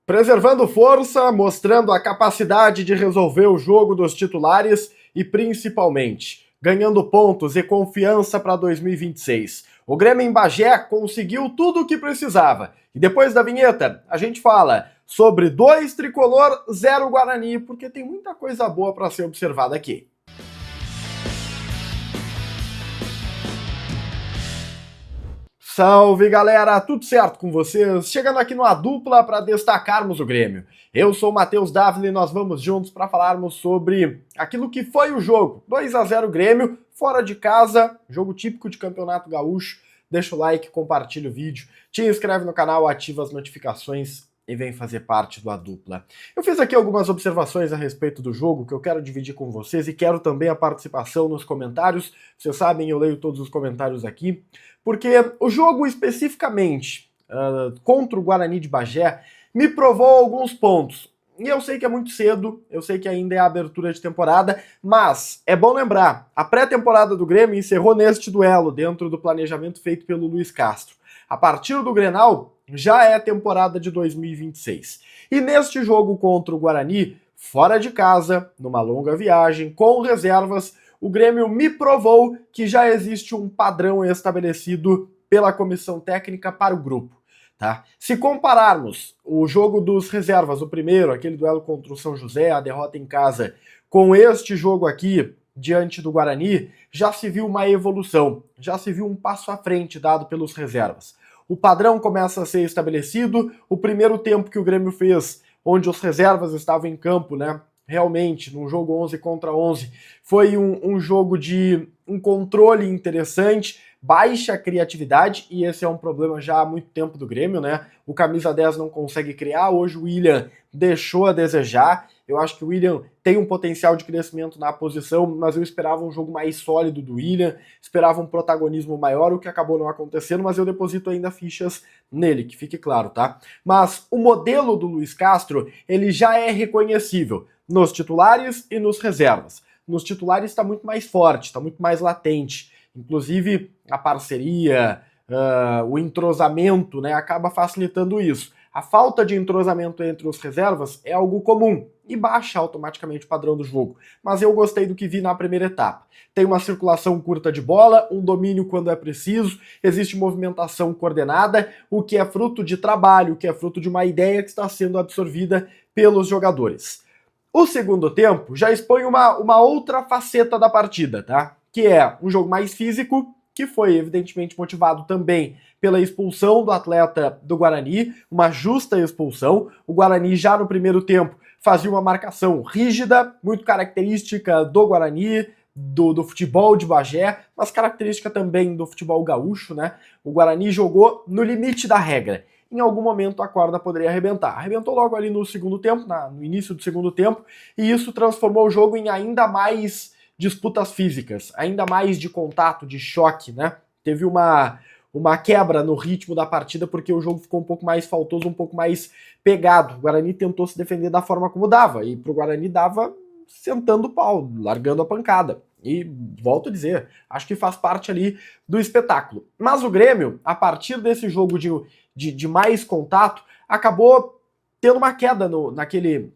Preservando força, mostrando a capacidade de resolver o jogo dos titulares e, principalmente, ganhando pontos e confiança para 2026. O Grêmio em Bagé conseguiu tudo o que precisava. E depois da vinheta, a gente fala sobre 2 tricolor, 0 Guarani, porque tem muita coisa boa para ser observada aqui. Salve galera, tudo certo com vocês? Chegando aqui no A Dupla para destacarmos o Grêmio. Eu sou o Matheus Dávila e nós vamos juntos para falarmos sobre aquilo que foi o jogo. 2-0 Grêmio, fora de casa, jogo típico de Campeonato Gaúcho. Deixa o like, compartilha o vídeo, te inscreve no canal, ativa as notificações e vem fazer parte do A Dupla. Eu fiz aqui algumas observações a respeito do jogo que eu quero dividir com vocês e quero também a participação nos comentários. Vocês sabem, eu leio todos os comentários aqui, porque o jogo especificamente contra o Guarani de Bagé me provou alguns pontos. E eu sei que é muito cedo, eu sei que ainda é a abertura de temporada, mas é bom lembrar, a pré-temporada do Grêmio encerrou neste duelo, dentro do planejamento feito pelo Luiz Castro. A partir do Grenal, já é temporada de 2026. E neste jogo contra o Guarani, fora de casa, numa longa viagem, com reservas, o Grêmio me provou que já existe um padrão estabelecido pela comissão técnica para o grupo. Tá? Se compararmos o jogo dos reservas, o primeiro, aquele duelo contra o São José, a derrota em casa, com este jogo aqui, diante do Guarani, já se viu uma evolução, já se viu um passo à frente dado pelos reservas. O padrão começa a ser estabelecido, o primeiro tempo que o Grêmio fez, onde os reservas estavam em campo, né? Realmente, num jogo 11 contra 11, foi um jogo de um controle interessante, baixa criatividade, e esse é um problema já há muito tempo do Grêmio, né? O camisa 10 não consegue criar, hoje o William deixou a desejar. Eu acho que o William tem um potencial de crescimento na posição, mas eu esperava um jogo mais sólido do William, esperava um protagonismo maior, o que acabou não acontecendo, mas eu deposito ainda fichas nele, que fique claro, tá? Mas o modelo do Luiz Castro, ele já é reconhecível nos titulares e nos reservas. Nos titulares está muito mais forte, está muito mais latente. Inclusive, a parceria, o entrosamento, né, acaba facilitando isso. A falta de entrosamento entre os reservas é algo comum e baixa automaticamente o padrão do jogo. Mas eu gostei do que vi na primeira etapa. Tem uma circulação curta de bola, um domínio quando é preciso, existe movimentação coordenada, o que é fruto de trabalho, o que é fruto de uma ideia que está sendo absorvida pelos jogadores. O segundo tempo já expõe uma outra faceta da partida, tá? Que é um jogo mais físico, que foi evidentemente motivado também pela expulsão do atleta do Guarani, uma justa expulsão. O Guarani já no primeiro tempo fazia uma marcação rígida, muito característica do Guarani, do futebol de Bagé, mas característica também do futebol gaúcho, né? O Guarani jogou no limite da regra. Em algum momento a corda poderia arrebentar. Arrebentou logo ali no segundo tempo, no início do segundo tempo, e isso transformou o jogo em ainda mais disputas físicas, ainda mais de contato, de choque, né? Teve uma quebra no ritmo da partida porque o jogo ficou um pouco mais faltoso, um pouco mais pegado. O Guarani tentou se defender da forma como dava, e pro Guarani dava sentando o pau, largando a pancada. E, volto a dizer, acho que faz parte ali do espetáculo. Mas o Grêmio, a partir desse jogo de mais contato, acabou tendo uma queda naquele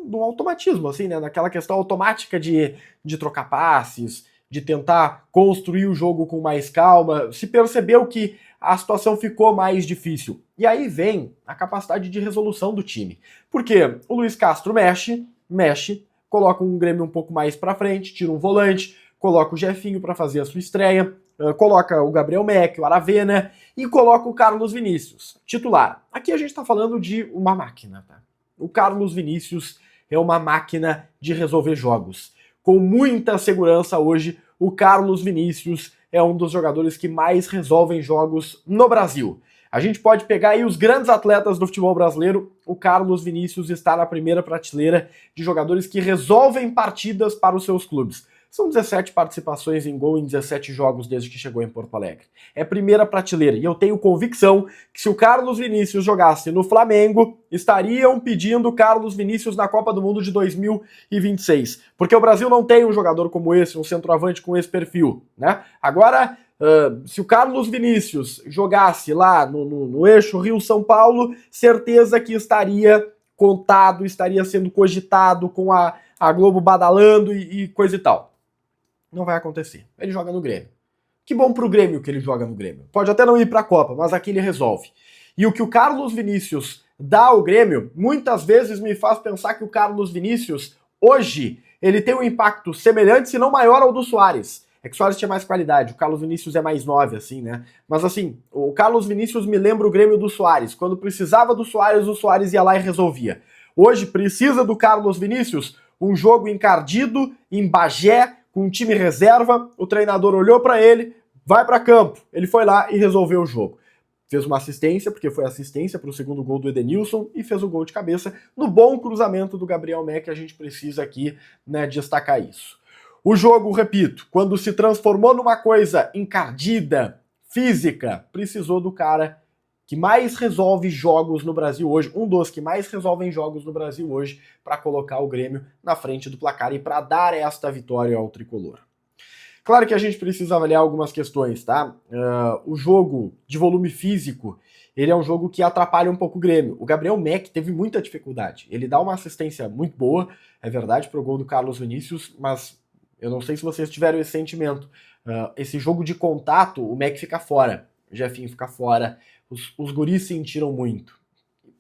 no automatismo, assim, né? Naquela questão automática de trocar passes, de tentar construir o jogo com mais calma. Se percebeu que a situação ficou mais difícil. E aí vem a capacidade de resolução do time. Porque o Luiz Castro mexe, coloca um Grêmio um pouco mais pra frente, tira um volante, coloca o Jefinho para fazer a sua estreia, coloca o Gabriel Meck, o Aravena e coloca o Carlos Vinícius, titular. Aqui a gente tá falando de uma máquina, tá? O Carlos Vinícius é uma máquina de resolver jogos. Com muita segurança hoje, o Carlos Vinícius é um dos jogadores que mais resolvem jogos no Brasil. A gente pode pegar aí os grandes atletas do futebol brasileiro, o Carlos Vinícius está na primeira prateleira de jogadores que resolvem partidas para os seus clubes. São 17 participações em gol em 17 jogos desde que chegou em Porto Alegre. É primeira prateleira, e eu tenho convicção que se o Carlos Vinícius jogasse no Flamengo, estariam pedindo Carlos Vinícius na Copa do Mundo de 2026. Porque o Brasil não tem um jogador como esse, um centroavante com esse perfil, né? Agora, Se o Carlos Vinícius jogasse lá no eixo Rio-São Paulo, certeza que estaria contado, estaria sendo cogitado com a Globo badalando e coisa e tal. Não vai acontecer. Ele joga no Grêmio. Que bom pro Grêmio que ele joga no Grêmio. Pode até não ir pra Copa, mas aqui ele resolve. E o que o Carlos Vinícius dá ao Grêmio, muitas vezes me faz pensar que o Carlos Vinícius, hoje, ele tem um impacto semelhante, se não maior, ao do Suárez. É que o Suárez tinha mais qualidade, o Carlos Vinícius é mais 9, assim, né? Mas assim, o Carlos Vinícius me lembra o Grêmio do Suárez. Quando precisava do Suárez, o Suárez ia lá e resolvia. Hoje, precisa do Carlos Vinícius, um jogo encardido, em Bagé, com um time reserva, o treinador olhou para ele, vai para campo. Ele foi lá e resolveu o jogo. Fez uma assistência, porque foi assistência para o segundo gol do Edenilson, e fez o gol de cabeça no bom cruzamento do Gabriel Meck. A gente precisa aqui, né, destacar isso. O jogo, repito, quando se transformou numa coisa encardida, física, precisou do cara que mais resolve jogos no Brasil hoje, um dos que mais resolvem jogos no Brasil hoje, para colocar o Grêmio na frente do placar e para dar esta vitória ao tricolor. Claro que a gente precisa avaliar algumas questões, tá? O jogo de volume físico, ele é um jogo que atrapalha um pouco o Grêmio. O Gabriel Meck teve muita dificuldade. Ele dá uma assistência muito boa, é verdade, pro gol do Carlos Vinícius, mas eu não sei se vocês tiveram esse sentimento. Esse jogo de contato, o Meck fica fora, o Jefinho fica fora, os guris sentiram muito.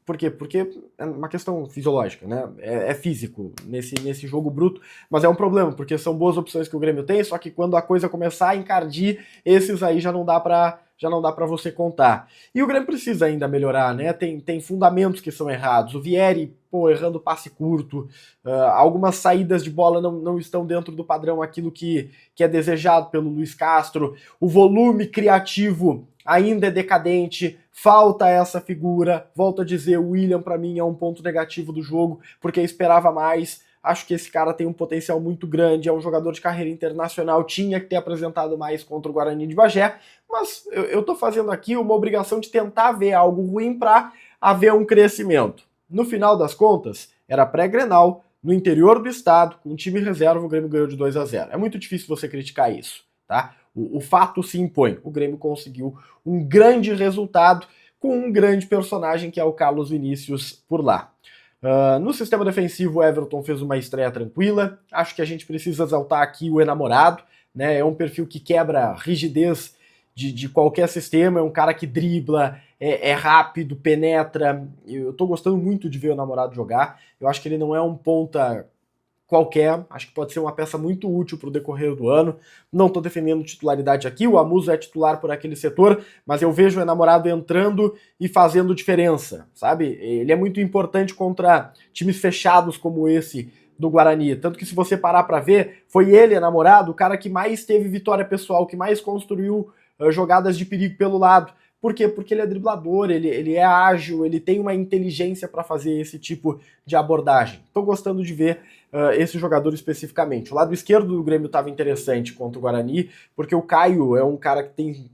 Por quê? Porque é uma questão fisiológica, né? É físico nesse jogo bruto, mas é um problema, porque são boas opções que o Grêmio tem, só que quando a coisa começar a encardir, esses aí já não dá pra você contar. E o Grêmio precisa ainda melhorar, né? Tem fundamentos que são errados. O Vieri, errando passe curto, algumas saídas de bola não estão dentro do padrão, aquilo que é desejado pelo Luiz Castro. O volume criativo ainda é decadente, falta essa figura. Volto a dizer, o William pra mim é um ponto negativo do jogo, porque eu esperava mais. Acho que esse cara tem um potencial muito grande, é um jogador de carreira internacional, tinha que ter apresentado mais contra o Guarani de Bagé, mas eu tô fazendo aqui uma obrigação de tentar ver algo ruim para haver um crescimento. No final das contas, era pré-Grenal, no interior do estado, com um time reserva, o Grêmio ganhou de 2-0. É muito difícil você criticar isso, tá? O fato se impõe. O Grêmio conseguiu um grande resultado com um grande personagem que é o Carlos Vinícius por lá. No sistema defensivo, o Everton fez uma estreia tranquila. Acho que a gente precisa exaltar aqui o enamorado, né? É um perfil que quebra a rigidez de qualquer sistema, é um cara que dribla, é rápido, penetra. Eu tô gostando muito de ver o namorado jogar. Eu acho que ele não é um ponta qualquer, acho que pode ser uma peça muito útil para o decorrer do ano. Não estou defendendo titularidade aqui, o Amuso é titular por aquele setor, mas eu vejo o enamorado entrando e fazendo diferença, sabe? Ele é muito importante contra times fechados como esse do Guarani, tanto que se você parar para ver, foi ele, enamorado, o cara que mais teve vitória pessoal, que mais construiu jogadas de perigo pelo lado. Por quê? Porque ele é driblador, ele é ágil, ele tem uma inteligência para fazer esse tipo de abordagem. Estou gostando de ver esse jogador especificamente. O lado esquerdo do Grêmio estava interessante contra o Guarani, porque o Caio é um cara que tem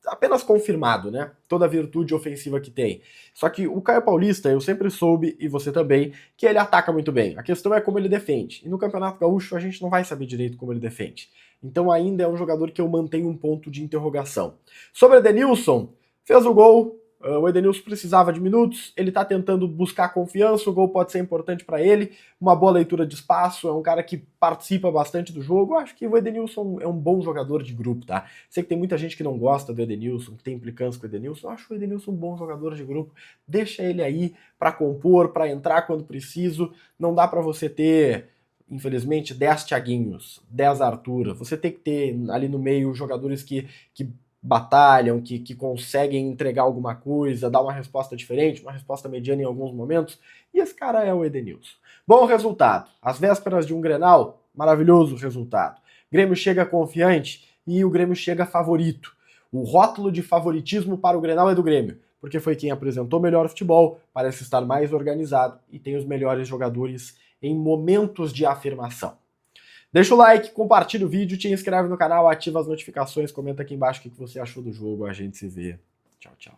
apenas confirmado, né? Toda a virtude ofensiva que tem. Só que o Caio Paulista, eu sempre soube, e você também, que ele ataca muito bem. A questão é como ele defende. E no Campeonato Gaúcho a gente não vai saber direito como ele defende. Então ainda é um jogador que eu mantenho um ponto de interrogação. Sobre Edenilson, fez o gol, o Edenilson precisava de minutos, ele tá tentando buscar confiança, o gol pode ser importante para ele, uma boa leitura de espaço, é um cara que participa bastante do jogo. Eu acho que o Edenilson é um bom jogador de grupo, tá? Sei que tem muita gente que não gosta do Edenilson, que tem implicância com o Edenilson. Eu acho o Edenilson um bom jogador de grupo, deixa ele aí para compor, para entrar quando preciso. Não dá para você ter, infelizmente, 10 Thiaguinhos, 10 Arthur. Você tem que ter ali no meio jogadores que batalham, que conseguem entregar alguma coisa, dar uma resposta diferente, uma resposta mediana em alguns momentos, e esse cara é o Edenilson. Bom resultado. Às vésperas de um Grenal, maravilhoso resultado. Grêmio chega confiante e o Grêmio chega favorito. O rótulo de favoritismo para o Grenal é do Grêmio, porque foi quem apresentou melhor futebol, parece estar mais organizado e tem os melhores jogadores em momentos de afirmação. Deixa o like, compartilha o vídeo, te inscreve no canal, ativa as notificações, comenta aqui embaixo o que você achou do jogo, a gente se vê. Tchau, tchau.